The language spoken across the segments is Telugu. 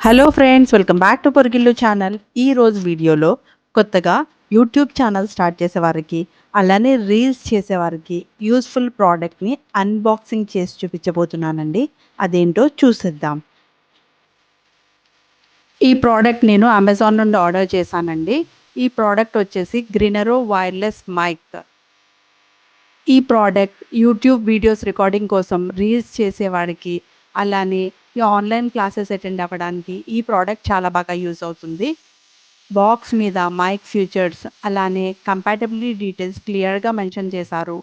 Hello friends, welcome back to Porigillu channel. ఈరోజు వీడియోలో కొత్తగా యూట్యూబ్ ఛానల్ స్టార్ట్ చేసేవారికి, అలానే రీల్స్ చేసేవారికి యూస్ఫుల్ ప్రోడక్ట్ని అన్బాక్సింగ్ చేసి చూపించబోతున్నానండి. అదేంటో చూసేద్దాం. ఈ ప్రోడక్ట్ నేను అమెజాన్ నుండి ఆర్డర్ చేశానండి. ఈ ప్రోడక్ట్ వచ్చేసి గ్రినరో వైర్లెస్ మైక్. ఈ ప్రోడక్ట్ యూట్యూబ్ వీడియోస్ రికార్డింగ్ కోసం, రీల్స్ చేసేవాడికి, అలానే ఈ ఆన్లైన్ క్లాసెస్ అటెండ్ అవ్వడానికి ఈ ప్రోడక్ట్ చాలా బాగా యూజ్ అవుతుంది. బాక్స్ మీద మైక్ ఫీచర్స్, అలానే కంపాటబిలిటీ డీటెయిల్స్ క్లియర్గా మెన్షన్ చేశారు.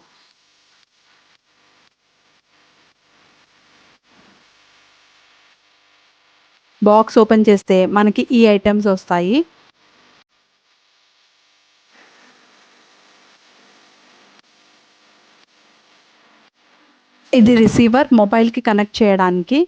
బాక్స్ ఓపెన్ చేస్తే మనకి ఈ ఐటమ్స్ వస్తాయి. ఇది రిసీవర్ మొబైల్కి కనెక్ట్ చేయడానికి.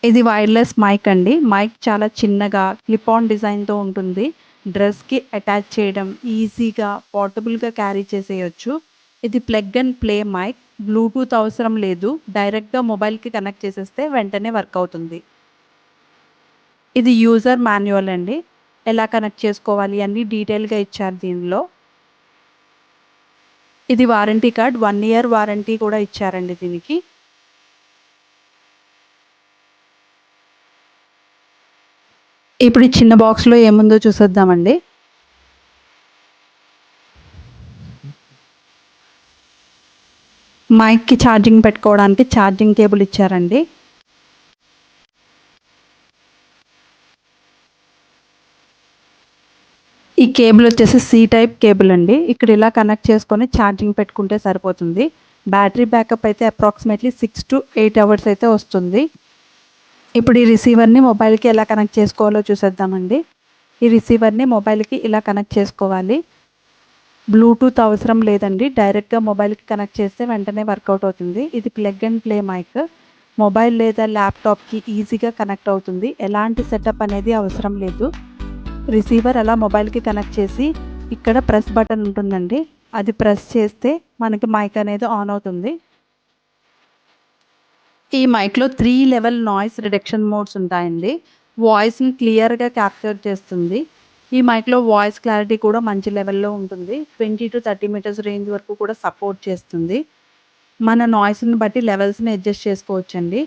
ఇది వైర్లెస్ మైక్ అండి. మైక్ చాలా చిన్నగా క్లిప్ ఆన్ డిజైన్తో ఉంటుంది. డ్రెస్కి అటాచ్ చేయడం ఈజీగా, పోర్టబుల్గా క్యారీ చేసేయచ్చు. ఇది plug and play mic. Bluetooth అవసరం లేదు. డైరెక్ట్గా మొబైల్కి కనెక్ట్ చేసేస్తే వెంటనే వర్క్ అవుతుంది. ఇది యూజర్ మాన్యువల్ అండి. ఎలా కనెక్ట్ చేసుకోవాలి అన్ని డీటెయిల్గా ఇచ్చారు దీనిలో. ఇది వారంటీ కార్డ్, 1 ఇయర్ వారంటీ కూడా ఇచ్చారండి దీనికి. ఇప్పుడు ఈ చిన్న బాక్స్లో ఏముందో చూసేద్దామండి. మైక్కి ఛార్జింగ్ పెట్టుకోవడానికి ఛార్జింగ్ కేబుల్ ఇచ్చారండి. ఈ కేబుల్ వచ్చేసి సి టైప్ కేబుల్ అండి. ఇక్కడ ఇలా కనెక్ట్ చేసుకొని ఛార్జింగ్ పెట్టుకుంటే సరిపోతుంది. బ్యాటరీ బ్యాకప్ అయితే అప్రాక్సిమేట్లీ 6 to 8 అవర్స్ అయితే వస్తుంది. ఇప్పుడు ఈ రిసీవర్ని మొబైల్కి ఎలా కనెక్ట్ చేసుకోవాలో చూసేద్దామండి. ఈ రిసీవర్ని మొబైల్కి ఇలా కనెక్ట్ చేసుకోవాలి. బ్లూటూత్ అవసరం లేదండి. డైరెక్ట్గా మొబైల్కి కనెక్ట్ చేస్తే వెంటనే వర్కౌట్ అవుతుంది. ఇది plug and play mic. Mobile లేదా ల్యాప్టాప్కి ఈజీగా కనెక్ట్ అవుతుంది. ఎలాంటి సెటప్ అనేది అవసరం లేదు. రిసీవర్ అలా మొబైల్కి కనెక్ట్ చేసి ఇక్కడ ప్రెస్ బటన్ ఉంటుందండి. అది ప్రెస్ చేస్తే మనకి మైక్ అనేది ఆన్ అవుతుంది. ఈ మైక్లో 3 లెవెల్ నాయిస్ రిడక్షన్ మోడ్స్ ఉంటాయండి. వాయిస్ని క్లియర్గా క్యాప్చర్ చేస్తుంది. ఈ మైక్లో వాయిస్ క్లారిటీ కూడా మంచి లెవెల్లో ఉంటుంది. 20 to 30 మీటర్స్ రేంజ్ వరకు కూడా సపోర్ట్ చేస్తుంది. మన నాయిస్ని బట్టి లెవెల్స్ని అడ్జస్ట్ చేసుకోవచ్చండి.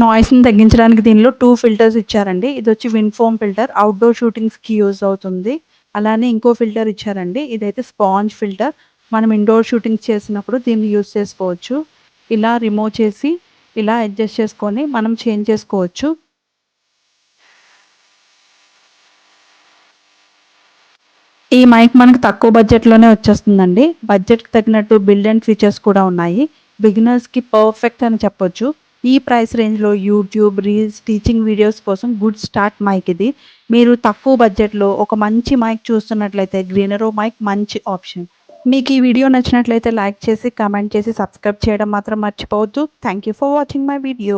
నాయిస్ని తగ్గించడానికి దీనిలో 2 ఫిల్టర్స్ ఇచ్చారండి. ఇది వచ్చి విండ్ ఫోమ్ ఫిల్టర్, అవుట్డోర్ షూటింగ్స్కి యూజ్ అవుతుంది. అలానే ఇంకో ఫిల్టర్ ఇచ్చారండి. ఇదైతే స్పాంజ్ ఫిల్టర్. మనం ఇండోర్ షూటింగ్స్ చేసినప్పుడు దీన్ని యూజ్ చేసుకోవచ్చు. ఇలా రిమూవ్ చేసి ఇలా అడ్జస్ట్ చేసుకొని మనం చేంజ్ చేసుకోవచ్చు. ఈ మైక్ మనకు తక్కువ బడ్జెట్లోనే వచ్చేస్తుందండి. బడ్జెట్కి తగినట్టు బిల్డ్ అండ్ ఫీచర్స్ కూడా ఉన్నాయి. బిగినర్స్కి పర్ఫెక్ట్ అని చెప్పొచ్చు. ఈ ప్రైస్ రేంజ్లో యూట్యూబ్, రీల్స్, టీచింగ్ వీడియోస్ కోసం గుడ్ స్టార్ట్ మైక్ ఇది. మీరు తక్కువ బడ్జెట్లో ఒక మంచి మైక్ చూస్తున్నట్లయితే గ్రీనరో మైక్ మంచి ఆప్షన్. మీకు ఈ వీడియో నచ్చినట్లయితే లైక్ చేసి, కామెంట్ చేసి, సబ్స్క్రైబ్ చేయడం మాత్రం మర్చిపోవద్దు. Thank you for watching my video.